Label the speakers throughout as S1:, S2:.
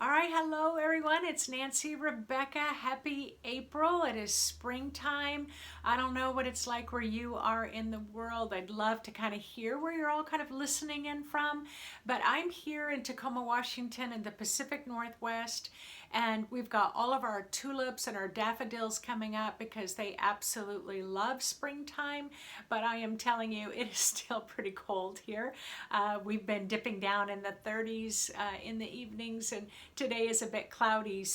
S1: All right, hello everyone. It's Nancy Rebecca. Happy April. It is springtime. I don't know what it's like where you are in the world. I'd love to kind of hear where you're all kind of listening in from. But I'm here in Tacoma, Washington in the Pacific Northwest, and we've got all of our tulips and our daffodils coming up because they absolutely love springtime. But I am telling you, it is still pretty cold here. We've been dipping down in the 30s in the evenings, and today is a bit cloudy.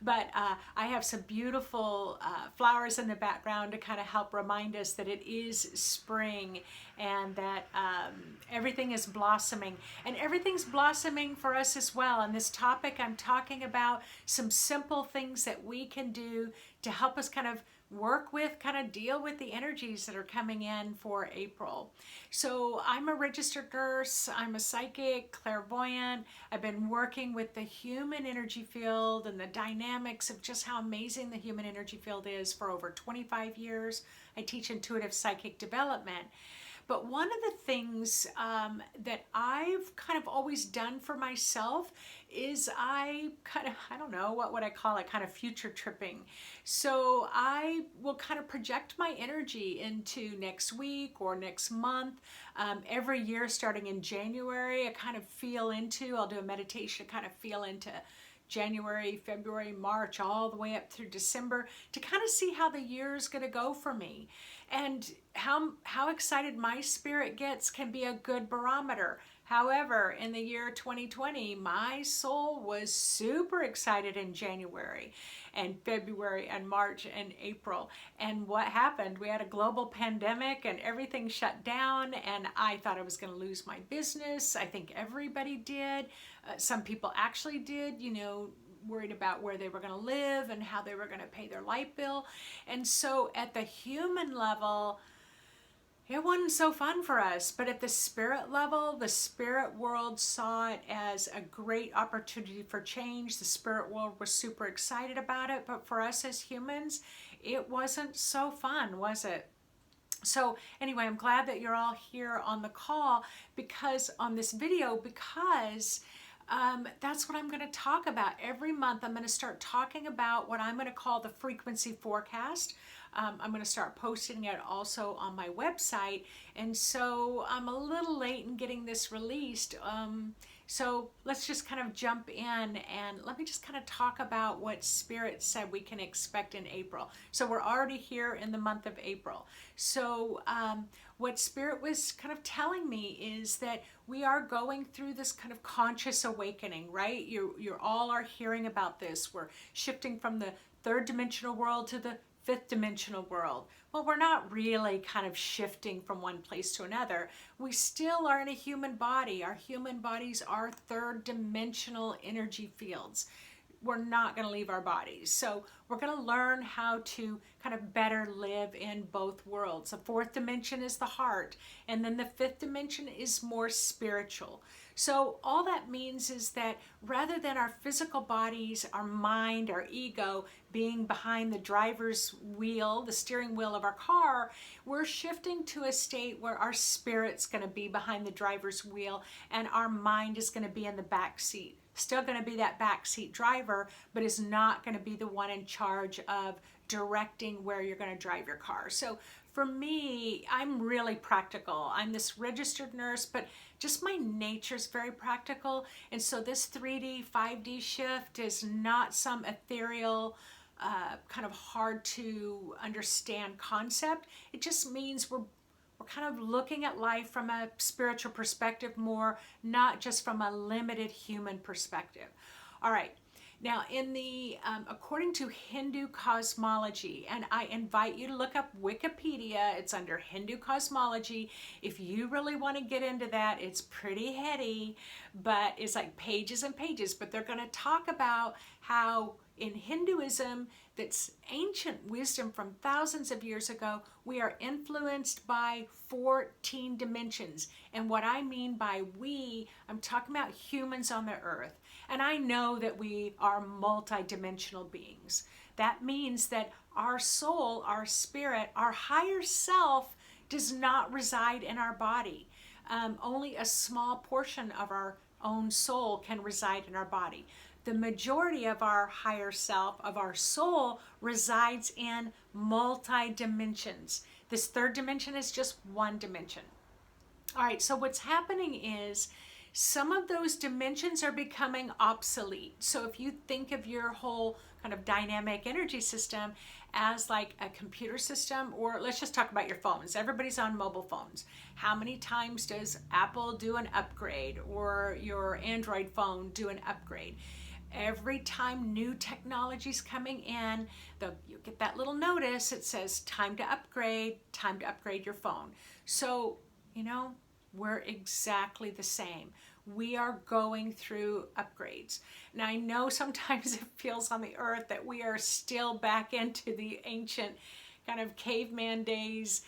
S1: But I have some beautiful flowers in the background to kind of help remind us that it is spring and that everything is blossoming. And everything's blossoming for us as well. On this topic, I'm talking about some simple things that we can do to help us kind of work with, kind of deal with the energies that are coming in for April. So I'm a registered nurse, I'm a psychic, clairvoyant. I've been working with the human energy field and the dynamics of just how amazing the human energy field is for over 25 years. I teach intuitive psychic development. But one of the things that I've kind of always done for myself is I don't know, what would I call it, kind of future tripping. So I will kind of project my energy into next week or next month. Every year starting in January, I kind of I'll do a meditation, kind of feel into January, February, March, all the way up through December to kind of see how the year is going to go for me. And how excited my spirit gets can be a good barometer. However, in the year 2020, my soul was super excited in January and February and March and April. And what happened? We had a global pandemic and everything shut down, and I thought I was going to lose my business. I think everybody did. Some people actually did, worried about where they were going to live and how they were going to pay their light bill. And so at the human level, it wasn't so fun for us, but at the spirit level, the spirit world saw it as a great opportunity for change. The spirit world was super excited about it, but for us as humans, it wasn't so fun, was it? So anyway, I'm glad that you're all here on the call on this video, because that's what I'm going to talk about. Every month I'm going to start talking about what I'm going to call the frequency forecast. I'm going to start posting it also on my website. And so I'm a little late in getting this released. So let's just kind of jump in and let me just kind of talk about what Spirit said we can expect in April. So we're already here in the month of April. So what Spirit was kind of telling me is that we are going through this kind of conscious awakening, right? You all are hearing about this. We're shifting from the third dimensional world to the fifth dimensional world. Well, we're not really kind of shifting from one place to another. We still are in a human body. Our human bodies are third dimensional energy fields. We're not going to leave our bodies. So we're going to learn how to kind of better live in both worlds. The fourth dimension is the heart, and then the fifth dimension is more spiritual. So all that means is that rather than our physical bodies, our mind, our ego being behind the driver's wheel, the steering wheel of our car, we're shifting to a state where our spirit's going to be behind the driver's wheel and our mind is going to be in the back seat. Still going to be that backseat driver, but is not going to be the one in charge of directing where you're going to drive your car. So for me, I'm really practical. I'm this registered nurse, but just my nature is very practical. And so this 3D, 5D shift is not some ethereal, kind of hard to understand concept. It just means we're kind of looking at life from a spiritual perspective more, not just from a limited human perspective. All right. Now, according to Hindu cosmology, and I invite you to look up Wikipedia, it's under Hindu cosmology. If you really want to get into that, it's pretty heady, but it's like pages and pages. But they're going to talk about how in Hinduism, that's ancient wisdom from thousands of years ago, we are influenced by 14 dimensions. And what I mean by we, I'm talking about humans on the earth. And I know that we are multidimensional beings. That means that our soul, our spirit, our higher self does not reside in our body. Only a small portion of our own soul can reside in our body. the majority of our higher self, of our soul, resides in multi-dimensions. This third dimension is just one dimension. All right, so what's happening is some of those dimensions are becoming obsolete. So if you think of your whole kind of dynamic energy system as like a computer system, or let's just talk about your phones. Everybody's on mobile phones. How many times does Apple do an upgrade, or your Android phone do an upgrade? Every time new technology's coming in, you get that little notice. It says time to upgrade your phone. So, we're exactly the same. We are going through upgrades. Now, I know sometimes it feels on the earth that we are still back into the ancient kind of caveman days,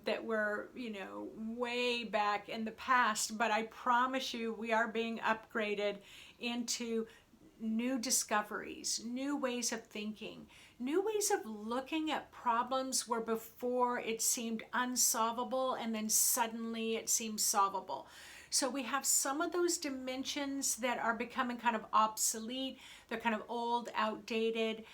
S1: that were, way back in the past. But I promise you, we are being upgraded into new discoveries, new ways of thinking, new ways of looking at problems where before it seemed unsolvable and then suddenly it seems solvable. So we have some of those dimensions that are becoming kind of obsolete. They're kind of old, outdated,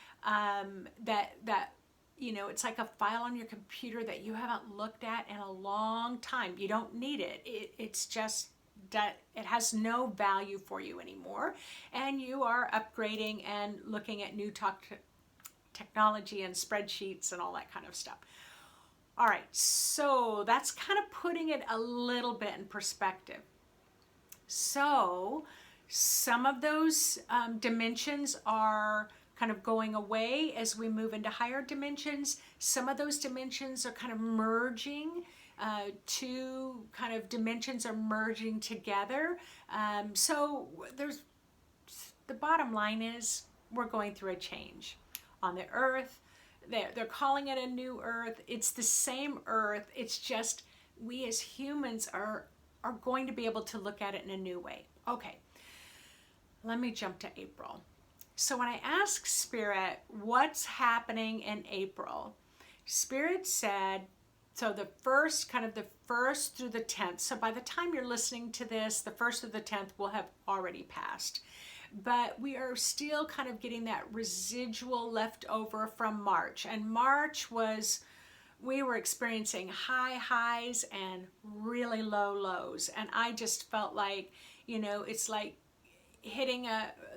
S1: it's like a file on your computer that you haven't looked at in a long time. You don't need it. It's just that it has no value for you anymore, and you are upgrading and looking at new technology and spreadsheets and all that kind of stuff. All right, so that's kind of putting it a little bit in perspective. So some of those dimensions are kind of going away as we move into higher dimensions. Some of those dimensions are kind of merging. Two kind of dimensions are merging together. So the bottom line is we're going through a change on the earth. They're calling it a new earth. It's the same earth. It's just we as humans are going to be able to look at it in a new way. Okay, let me jump to April. So when I asked Spirit what's happening in April, Spirit said, so the first through the 10th. So by the time you're listening to this, the 1st through the 10th will have already passed. But we are still kind of getting that residual left over from March. And March we were experiencing high highs and really low lows. And I just felt like, it's like hitting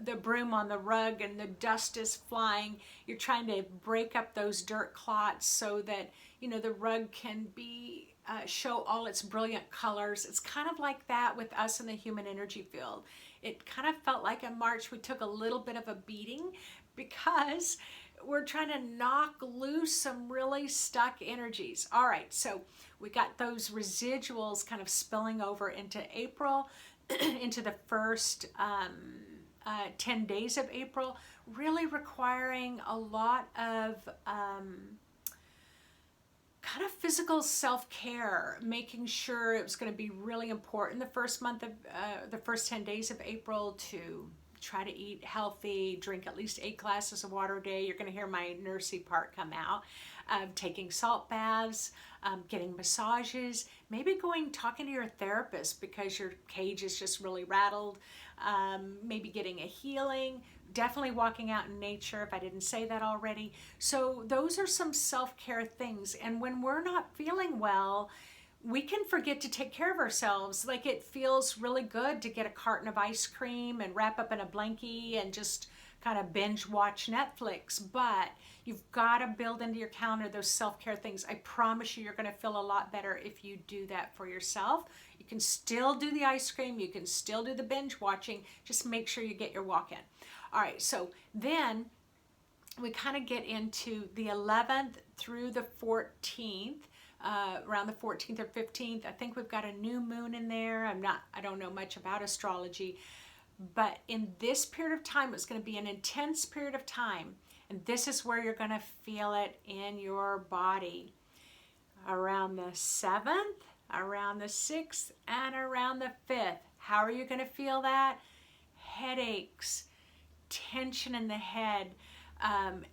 S1: the broom on the rug and the dust is flying. You're trying to break up those dirt clots so that, the rug can be show all its brilliant colors. It's kind of like that with us in the human energy field. It kind of felt like in March we took a little bit of a beating because we're trying to knock loose some really stuck energies. All right, so we got those residuals kind of spilling over into April, into the first 10 days of April, really requiring a lot of kind of physical self-care, making sure it was going to be really important the first 10 days of April to try to eat healthy, drink at least 8 glasses of water a day. You're going to hear my nursey part come out. Taking salt baths, getting massages, maybe talking to your therapist because your cage is just really rattled, maybe getting a healing, definitely walking out in nature if I didn't say that already. So those are some self-care things. And when we're not feeling well, we can forget to take care of ourselves. Like it feels really good to get a carton of ice cream and wrap up in a blankie and just kind of binge watch Netflix. But you've got to build into your calendar those self-care things. I promise you're going to feel a lot better if you do that for yourself. You can still do the ice cream. You can still do the binge watching. Just make sure you get your walk in. All right, so then we kind of get into the 11th through the 14th. Around the 14th or 15th, I think we've got a new moon in there. I don't know much about astrology, but in this period of time, it's going to be an intense period of time, and this is where you're going to feel it in your body. Around the 7th, around the 6th, and around the 5th. How are you going to feel that? Headaches, tension in the head,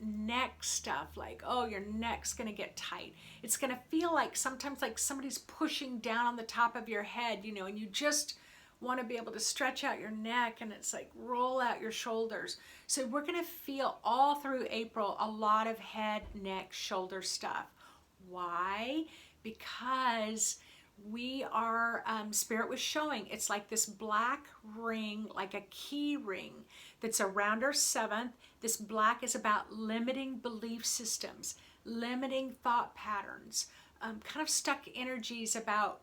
S1: neck stuff, like, oh, your neck's going to get tight. It's going to feel like sometimes like somebody's pushing down on the top of your head, and you just want to be able to stretch out your neck, and it's like roll out your shoulders. So we're going to feel all through April a lot of head, neck, shoulder stuff. Why? Because we are, Spirit was showing, it's like this black ring, like a key ring that's around our seventh. This black is about limiting belief systems, limiting thought patterns, kind of stuck energies about,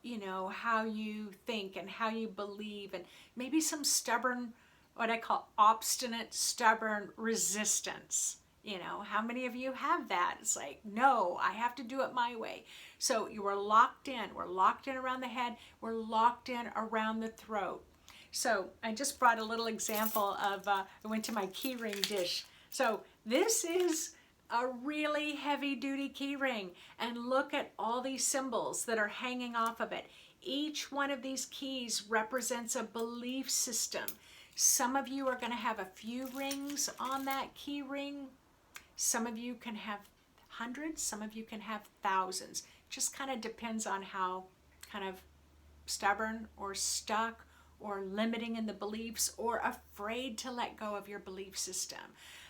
S1: how you think and how you believe, and maybe some stubborn, what I call obstinate, stubborn resistance. How many of you have that? It's like, no, I have to do it my way. So you are locked in. We're locked in around the head. We're locked in around the throat. So I just brought a little example of, I went to my key ring dish. So this is a really heavy duty key ring, and look at all these symbols that are hanging off of it. Each one of these keys represents a belief system. Some of you are going to have a few rings on that key ring. Some of you can have hundreds, some of you can have thousands. Just kind of depends on how kind of stubborn or stuck or limiting in the beliefs, or afraid to let go of your belief system,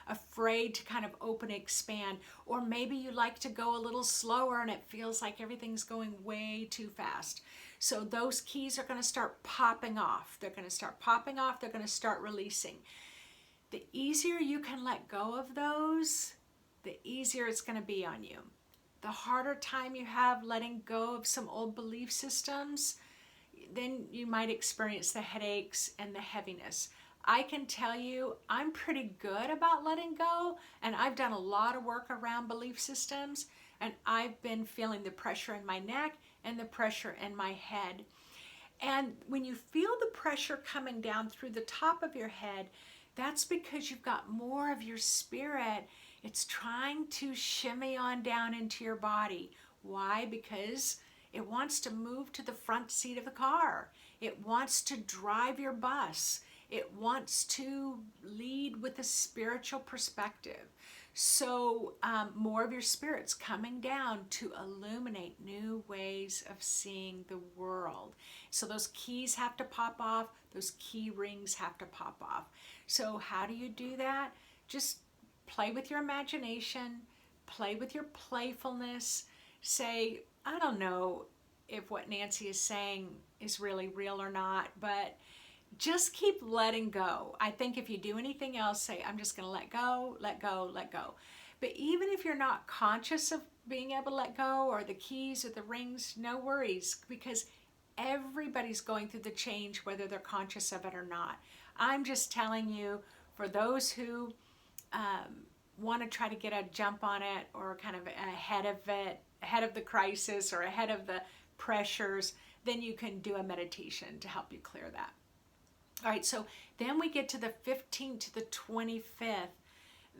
S1: afraid to kind of open and expand. Or maybe you like to go a little slower and it feels like everything's going way too fast. So those keys are going to start popping off. They're going to start popping off. They're going to start releasing. The easier you can let go of those, the easier it's going to be on you. The harder time you have letting go of some old belief systems, then you might experience the headaches and the heaviness. I can tell you, I'm pretty good about letting go, and I've done a lot of work around belief systems, and I've been feeling the pressure in my neck and the pressure in my head. And when you feel the pressure coming down through the top of your head, that's because you've got more of your spirit. It's trying to shimmy on down into your body. Why? Because it wants to move to the front seat of the car. It wants to drive your bus. It wants to lead with a spiritual perspective. So more of your spirit's coming down to illuminate new ways of seeing the world. So those keys have to pop off. Those key rings have to pop off. So how do you do that? Just play with your imagination. Play with your playfulness. Say, I don't know if what Nancy is saying is really real or not, but just keep letting go. I think if you do anything else, say, I'm just going to let go, let go, let go. But even if you're not conscious of being able to let go, or the keys or the rings, no worries, because everybody's going through the change, whether they're conscious of it or not. I'm just telling you, for those who want to try to get a jump on it, or kind of ahead of it, ahead of the crisis, or ahead of the pressures, then you can do a meditation to help you clear that. All right, so then we get to the 15th to the 25th.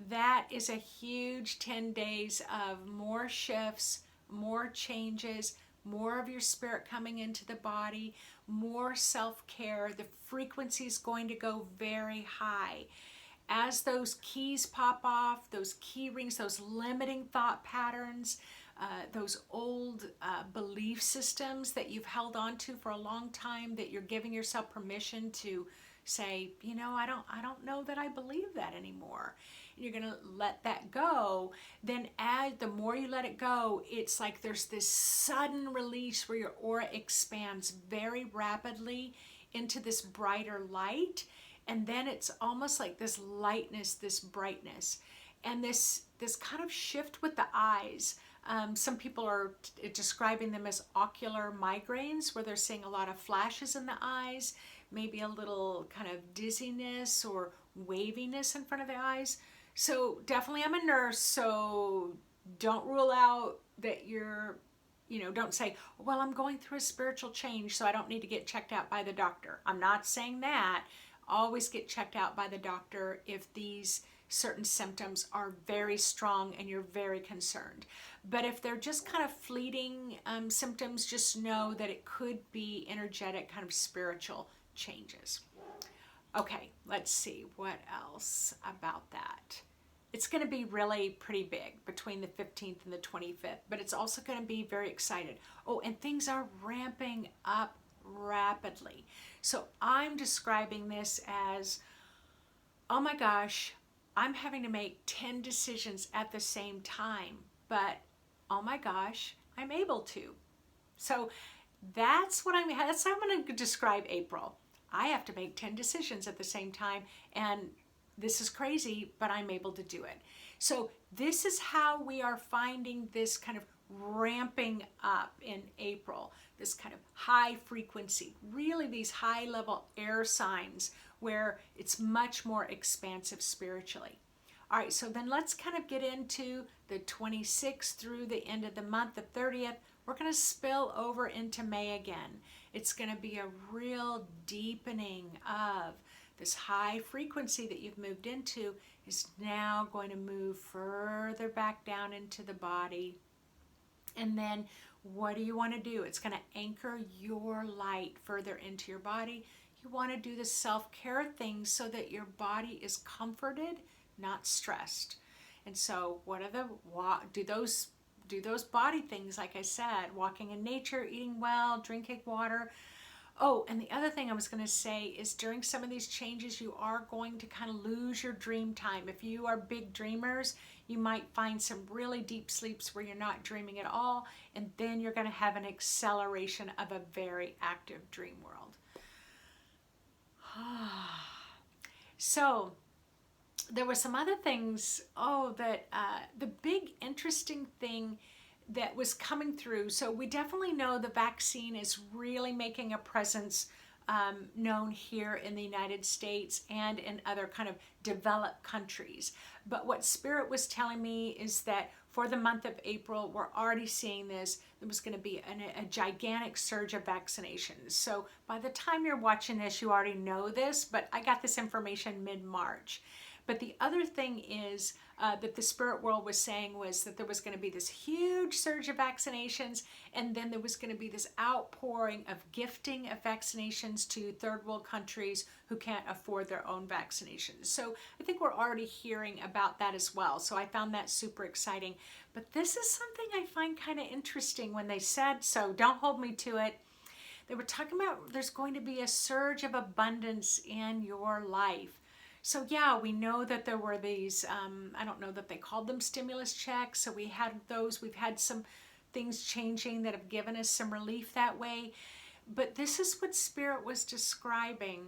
S1: That is a huge 10 days of more shifts, more changes, more of your spirit coming into the body, more self-care. The frequency is going to go very high. As those keys pop off, those key rings, those limiting thought patterns, those old belief systems that you've held on to for a long time, that you're giving yourself permission to say, I don't know that I believe that anymore. And you're going to let that go. Then the more you let it go, it's like there's this sudden release where your aura expands very rapidly into this brighter light. And then it's almost like this lightness, this brightness, and this kind of shift with the eyes. Some people are describing them as ocular migraines, where they're seeing a lot of flashes in the eyes, maybe a little kind of dizziness or waviness in front of the eyes. So definitely, I'm a nurse, so don't rule out that you're, don't say, well, I'm going through a spiritual change, so I don't need to get checked out by the doctor. I'm not saying that. Always get checked out by the doctor if these certain symptoms are very strong and you're very concerned. But if they're just kind of fleeting symptoms, just know that it could be energetic, kind of spiritual changes. Okay, let's see what else about that. It's going to be really pretty big between the 15th and the 25th, but it's also going to be very excited. Oh, and things are ramping up rapidly. So I'm describing this as, oh my gosh, I'm having to make 10 decisions at the same time, but oh my gosh, I'm able to. So that's how I'm going to describe April. I have to make 10 decisions at the same time, and this is crazy, but I'm able to do it. So this is how we are finding this kind of ramping up in April, this kind of high frequency, really these high level air signs where it's much more expansive spiritually. All right, so then let's kind of get into the 26th through the end of the month, the 30th. We're going to spill over into May again. It's going to be a real deepening of this high frequency that you've moved into is now going to move further back down into the body. And then what do you want to do? It's going to anchor your light further into your body. You want to do the self-care things so that your body is comforted, not stressed. And so do those body things, like I said, walking in nature, eating well, drinking water. Oh, and the other thing I was going to say is during some of these changes, you are going to kind of lose your dream time. If you are big dreamers, you might find some really deep sleeps where you're not dreaming at all, and then you're going to have an acceleration of a very active dream world. So there were some other things, that the big interesting thing that was coming through. So we definitely know the vaccine is really making a presence known here in the United States and in other kind of developed countries. But what Spirit was telling me is that for the month of April, we're already seeing this. There was going to be a gigantic surge of vaccinations. So by the time you're watching this, you already know this, but I got this information mid-March. But the other thing is that the spirit world was saying was that there was going to be this huge surge of vaccinations, and then there was going to be this outpouring of gifting of vaccinations to third world countries who can't afford their own vaccinations. So I think we're already hearing about that as well. So I found that super exciting. But this is something I find kind of interesting when they said, so don't hold me to it. They were talking about there's going to be a surge of abundance in your life. So yeah, we know that there were these, I don't know that they called them stimulus checks. So we had those, we've had some things changing that have given us some relief that way. But this is what Spirit was describing.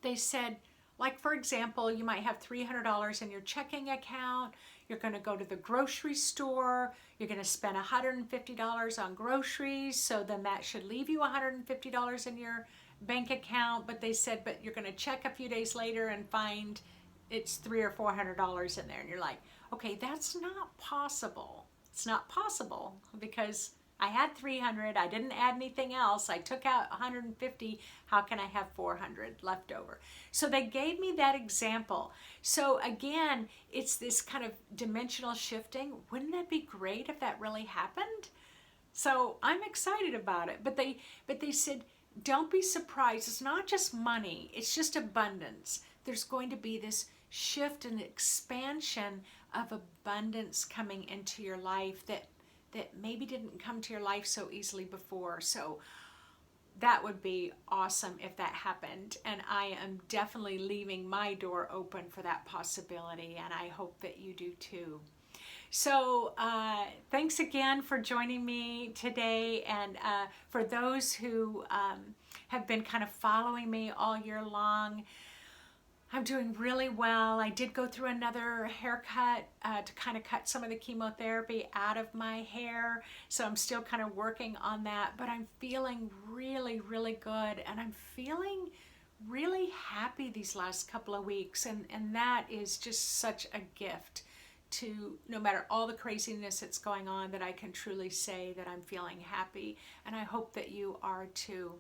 S1: They said, like, for example, you might have $300 in your checking account. You're going to go to the grocery store. You're going to spend $150 on groceries. So then that should leave you $150 in your bank account. But they said, but you're going to check a few days later and find it's $300 or $400 in there. And you're like, okay, that's not possible. It's not possible because I had 300. I didn't add anything else. I took out 150. How can I have 400 left over? So they gave me that example. So again, it's this kind of dimensional shifting. Wouldn't that be great if that really happened? So I'm excited about it. But they said, don't be surprised. It's not just money. It's just abundance. There's going to be this shift and expansion of abundance coming into your life that maybe didn't come to your life so easily before. So that would be awesome if that happened. And I am definitely leaving my door open for that possibility. And I hope that you do too. So thanks again for joining me today. And for those who have been kind of following me all year long, I'm doing really well. I did go through another haircut to kind of cut some of the chemotherapy out of my hair. So I'm still kind of working on that, but I'm feeling really, really good. And I'm feeling really happy these last couple of weeks. And that is just such a gift to, no matter all the craziness that's going on, that I can truly say that I'm feeling happy. And I hope that you are too.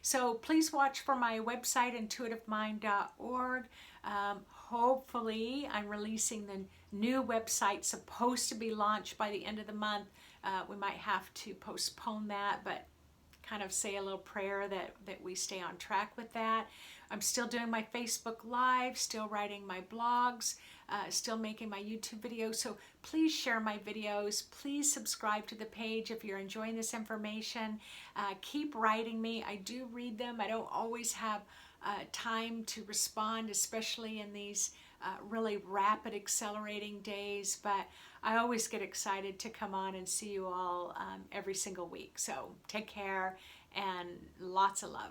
S1: So please watch for my website, intuitivemind.org. Hopefully, I'm releasing the new website, supposed to be launched by the end of the month. We might have to postpone that, but kind of say a little prayer that we stay on track with that. I'm still doing my Facebook Live, still writing my blogs, still making my YouTube videos. So please share my videos. Please subscribe to the page if you're enjoying this information. Keep writing me. I do read them. I don't always have time to respond, especially in these really rapid accelerating days, but I always get excited to come on and see you all every single week. So take care and lots of love.